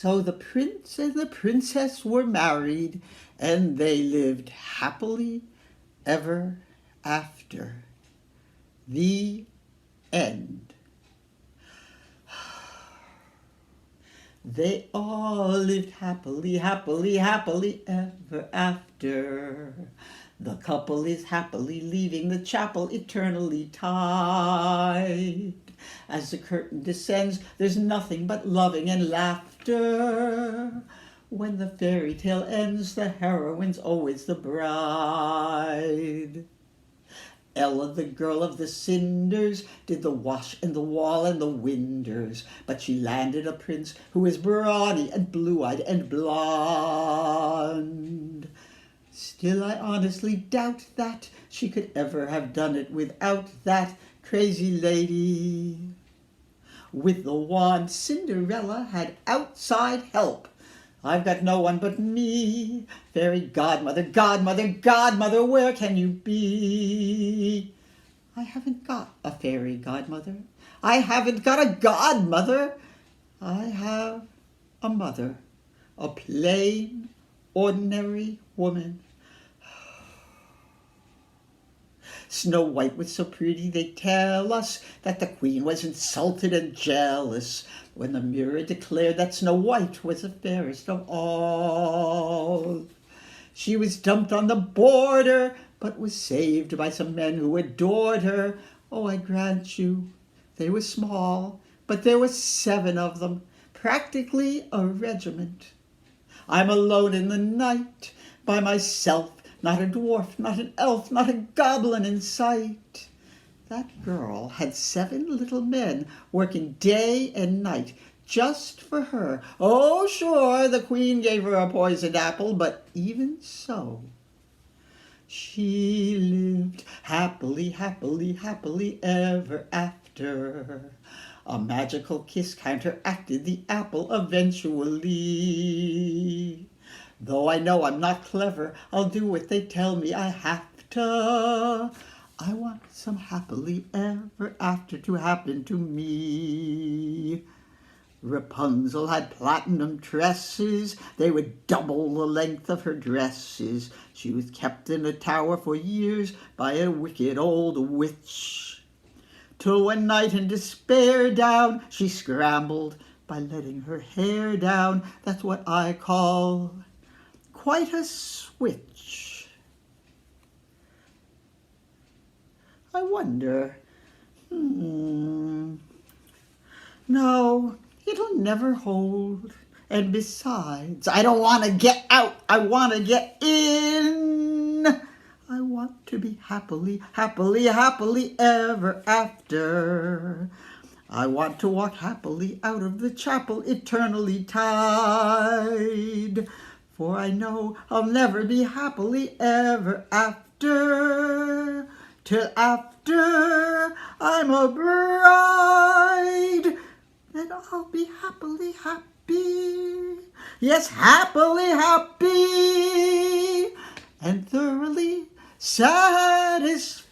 So the prince and the princess were married, and they lived happily ever after. The end. They all lived happily, happily, happily ever after. The couple is happily leaving the chapel, eternally tied. As the curtain descends, there's nothing but loving and laughter. When the fairy tale ends, the heroine's always the bride. Ella, the girl of the cinders, did the wash and the wall and the winders, but she landed a prince who is brawny and blue-eyed and blonde. Still, I honestly doubt that she could ever have done it without that crazy lady. With the wand, Cinderella had outside help. I've got no one but me. Fairy godmother, godmother, godmother, where can you be? I haven't got a fairy godmother. I haven't got a godmother. I have a mother, a plain, ordinary woman. Snow White was so pretty, they tell us that the queen was insulted and jealous when the mirror declared that Snow White was the fairest of all. She was dumped on the border, but was saved by some men who adored her. Oh, I grant you, they were small, but there were 7 of them, practically a regiment. I'm alone in the night, by myself, not a dwarf, not an elf, not a goblin in sight. That girl had 7 little men working day and night just for her. Oh, sure, the queen gave her a poisoned apple, but even so, she lived happily, happily, happily ever after. A magical kiss counteracted the apple eventually. Though I know I'm not clever, I'll do what they tell me I have to. I want some happily ever after to happen to me. Rapunzel had platinum tresses. They were double the length of her dresses. She was kept in a tower for years by a wicked old witch. Till one night in despair down she scrambled by letting her hair down. That's what I call quite a switch. I wonder, no, it'll never hold. And besides, I don't want to get out. I want to get in. I want to be happily, happily, happily ever after. I want to walk happily out of the chapel, eternally tied. For I know I'll never be happily ever after, till after I'm a bride. Then I'll be happily happy, yes, happily happy, and thoroughly satisfied.